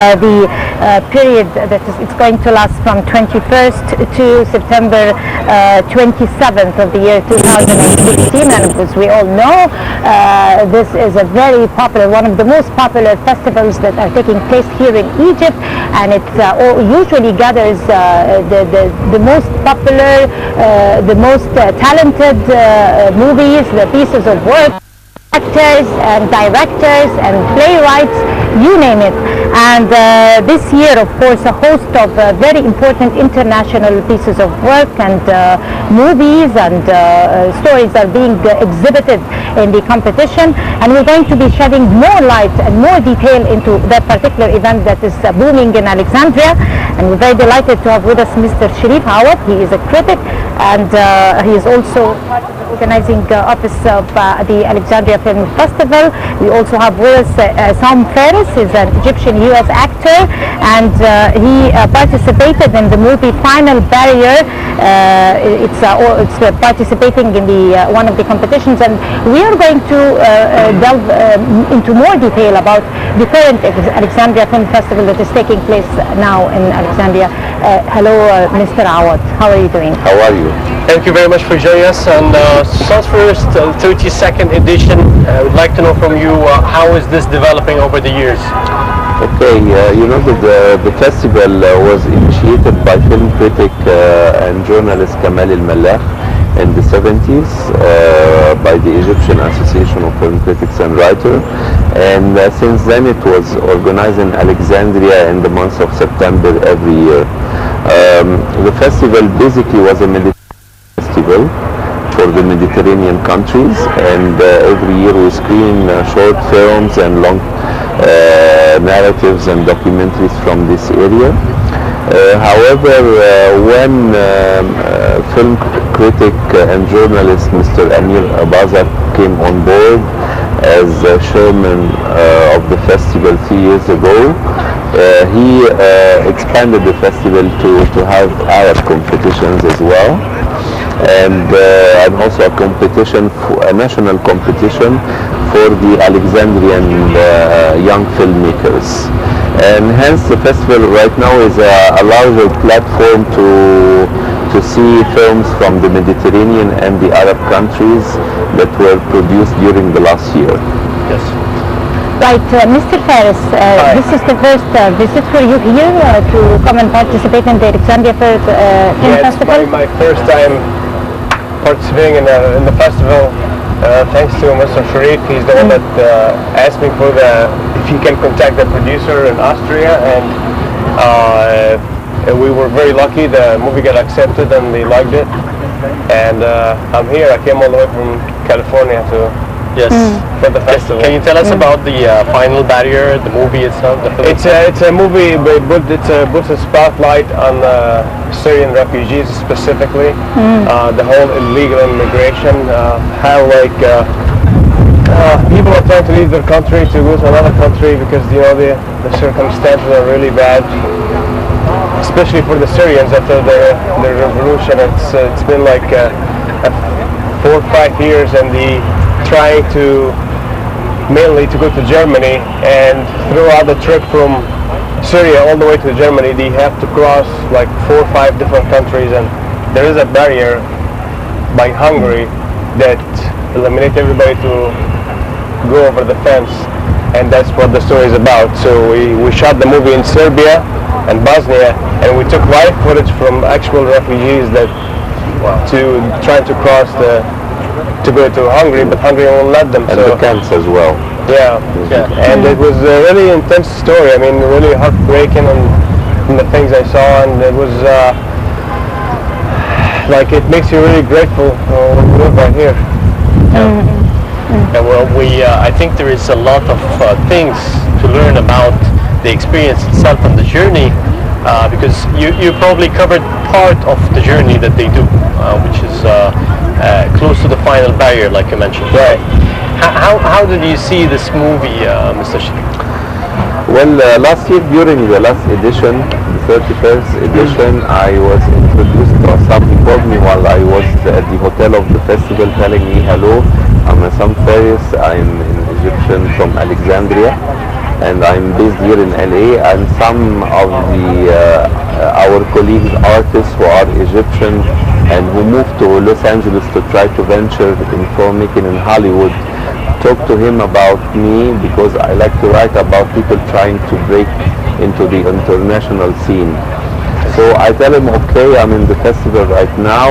the period that it's going to last from 21st to September 27th of the year 2016. And as we all know, this is a very popular, one of the most popular festivals that are taking place here in Egypt, and it usually gathers the most popular, the most talented movies, the pieces of work, actors and directors and playwrights, you name it. And this year, of course, a host of very important international pieces of work and movies and stories are being exhibited in the competition, and we're going to be shedding more light and more detail into that particular event that is booming in Alexandria. And we're very delighted to have with us Mr. Sherif Awad. He is a critic, and he is also part of the organizing office of the Alexandria Film Festival. We also have with us Essam. He's an Egyptian U.S. actor, and he participated in the movie Final Barrier. It's participating in the one of the competitions, and we are going to delve into more detail about the current Alexandria Film Festival that is taking place now in Alexandria. Hello, Mr. Awad. How are you doing? How are you? Thank you very much for joining us on South First 32nd edition. I would like to know from you, how is this developing over the years? Okay, you know that the festival was initiated by film critic and journalist Kamal al-Malakh in the 70s by the Egyptian Association of Film Critics and Writers, and since then it was organized in Alexandria in the month of September every year. The festival basically was a festival for the Mediterranean countries, and every year we screen short films and long narratives and documentaries from this area. However, when film critic and journalist Mr. Amir Abaza came on board as chairman of the festival 3 years ago, he expanded the festival to have Arab competitions as well, and also a national competition for the Alexandrian young filmmakers. And hence the festival right now is a larger platform to see films from the Mediterranean and the Arab countries that were produced during the last year. Yes. Right, Mr. Faris, this is the first visit for you here to come and participate in the Alexandria Film Festival? It's my first time participating in the festival. Thanks to Mr. Sherif. He's the one that asked me for if he can contact the producer in Austria, and we were very lucky. The movie got accepted and they liked it, and I'm here. I came all the way from California for the festival. Can you tell us about the Final Barrier, the movie itself? It's a movie, but it puts a spotlight on Syrian refugees specifically, the whole illegal immigration, how people are trying to leave their country to go to another country because the circumstances are really bad, especially for the Syrians after the revolution. It's been like 4 or 5 years, and trying to mainly to go to Germany, and throughout the trip from Syria all the way to Germany they have to cross like 4 or 5 different countries, and there is a barrier by Hungary that eliminates everybody to go over the fence, and that's what the story is about. So we shot the movie in Serbia and Bosnia, and we took live footage from actual refugees that trying to cross to go to Hungary, but Hungary won't let them. And the camps as well. Yeah. And it was a really intense story. I mean, really heartbreaking and the things I saw, and it was it makes you really grateful when you live right here. Yeah, well, I think there is a lot of things to learn about the experience itself and the journey, because you probably covered part of the journey that they do, which is close to the Final Barrier, like you mentioned. Right. How did you see this movie, Mr. Sherif? Well, last year during the last edition, the 31st edition, I was introduced to Essam. He called me while I was at the hotel of the festival, telling me, hello, I'm Essam Faris, I'm an Egyptian from Alexandria, and I'm based here in LA, and some of our colleagues, artists who are Egyptian and who moved to Los Angeles to try to venture in filmmaking in Hollywood, talk to him about me because I like to write about people trying to break into the international scene. So I tell him, okay, I'm in the festival right now,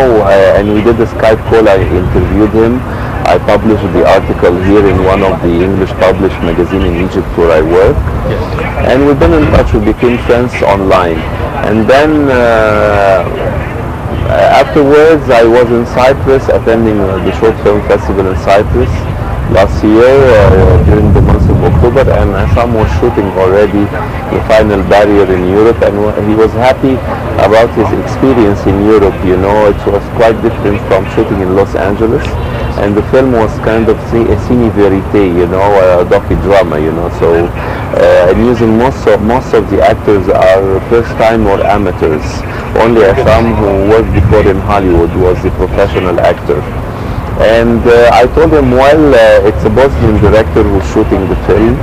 and we did a Skype call. I interviewed him. I published the article here in one of the English published magazine in Egypt where I work. Yes. And we've been in touch. We became friends online. And then afterwards, I was in Cyprus attending the short film festival in Cyprus last year during the month of October, and Essam was shooting already the final barrier in Europe, and he was happy about his experience in Europe. You know, it was quite different from shooting in Los Angeles, and the film was kind of a cine verite, you know, a docudrama, you know. So and using most of the actors are first time or amateurs. Only Essam, who worked before in Hollywood, was the professional actor. And I told him, well, it's a Bosnian director who's shooting the film,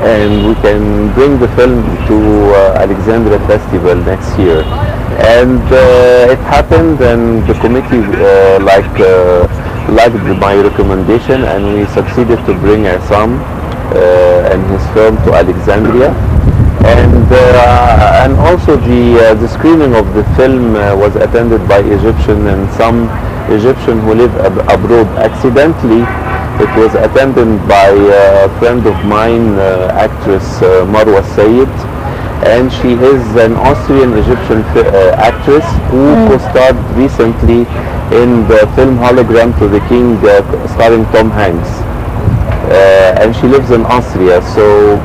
and we can bring the film to Alexandria Festival next year. And it happened, and the committee liked my recommendation, and we succeeded to bring Essam and his film to Alexandria. And also the screening of the film was attended by Egyptian and some Egyptian who live abroad. Accidentally, it was attended by a friend of mine, actress Marwa Sayed, and she is an Austrian-Egyptian actress who co-starred recently in the film Hologram to the King, starring Tom Hanks. And she lives in Austria, so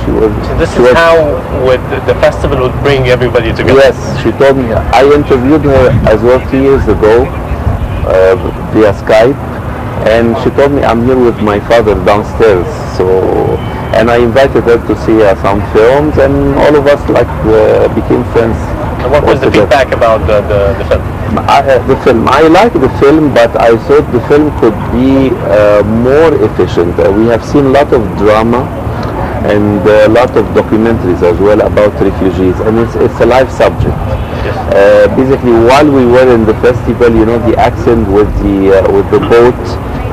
she was. So this is how the festival would bring everybody together. Yes, she told me. I interviewed her as well 2 years ago via Skype, and she told me I'm here with my father downstairs. So, and I invited her to see some films, and all of us became friends. And what was the feedback about the film? The film. I like the film, but I thought the film could be more efficient. We have seen a lot of drama and a lot of documentaries as well about refugees, and it's a live subject. Basically, while we were in the festival, you know, the accident with the boat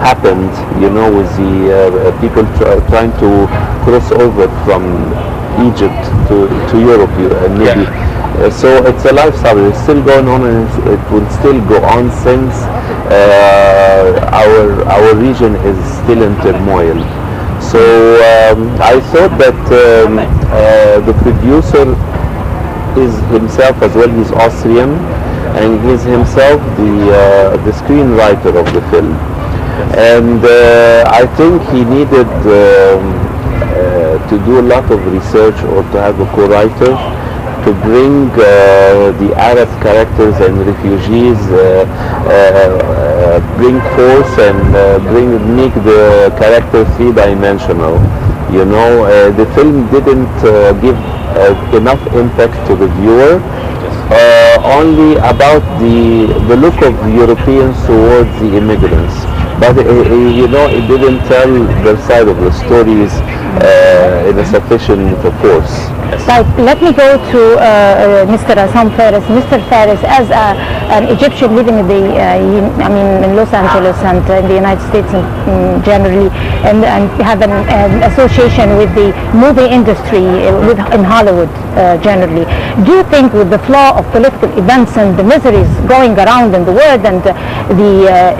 happened. You know, with the people trying to cross over from Egypt to Europe, maybe. So it's a life subject. It's still going on, and it will still go on since our region is still in turmoil. So I thought that the producer is himself as well. He's Austrian, and he's himself the screenwriter of the film. And I think he needed to do a lot of research or to have a co-writer to bring the Arab characters and refugees, bring force and make the character three-dimensional. You know, the film didn't give enough impact to the viewer, only about the look of Europeans towards the immigrants. But you know, it didn't tell their side of the stories in a sufficient force. Right. Let me go to Mr. Essam Fares. Mr. Fares, as an Egyptian living in in Los Angeles and in the United States generally, and have an association with the movie industry in Hollywood generally, do you think with the flow of political events and the miseries going around in the world, and the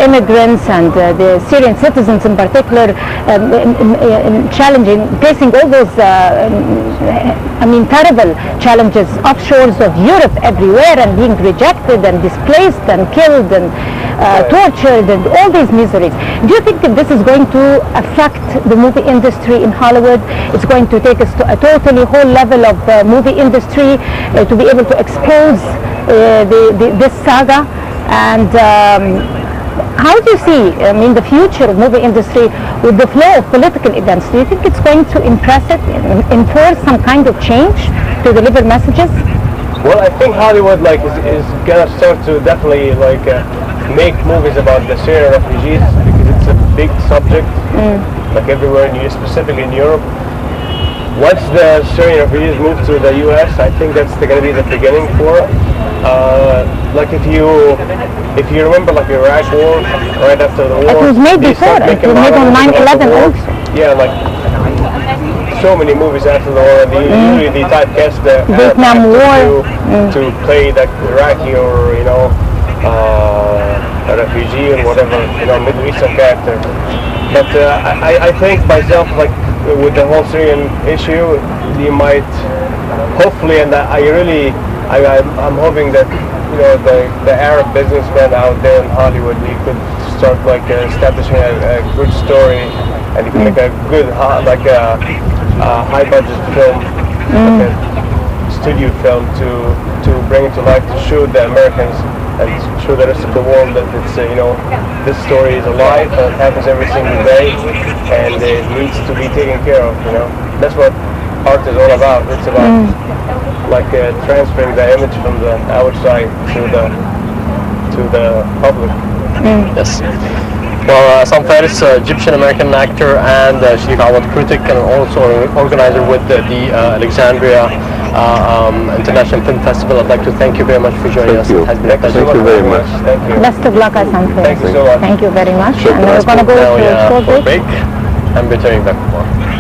immigrants and the Syrian citizens in particular facing all those terrible challenges offshores of Europe everywhere, and being rejected and displaced and killed and tortured and all these miseries. Do you think that this is going to affect the movie industry in Hollywood? It's going to take us to a totally whole level of movie industry to be able to expose this saga? And how do you see, the future of movie industry with the flow of political events? Do you think it's going to enforce some kind of change to deliver messages? Well, I think Hollywood is gonna start to definitely make movies about the Syrian refugees, because it's a big subject, like everywhere, specifically in Europe. once the Syrian refugees move to the U.S., I think that's going to be the beginning for it. Like if you remember, like the Iraq War, right after the war, It was made they before. started It making was made on movies about the 9/11 war. also. Yeah, like so many movies after the war. And usually they typecast the Vietnam Arab War. actors to play the Iraqi or a refugee or whatever, Middle Eastern character. But I think myself, like with the whole Syrian issue, you might hopefully, and I'm hoping that the Arab businessmen out there in Hollywood, you could start like establishing a good story, and you can make a good high budget film, like a studio film to bring it to life, to show the Americans and show the rest of the world that it's this story is alive and it happens every single day and it needs to be taken care of. That's what art is all about. It's about transferring the image from the outside to the public. Yes. Well, Essam Faris, Egyptian-American actor, and Sherif Awad, critic and also organizer with the Alexandria International Film Festival. I'd like to thank you very much for joining us. Thank you. It has been a Thank pleasure. you very much. Thank you. Best of luck, Essam. Thank you so much. Thank you very much. Sure. And we're going to go Now, to a short for a break. break and returning back for more.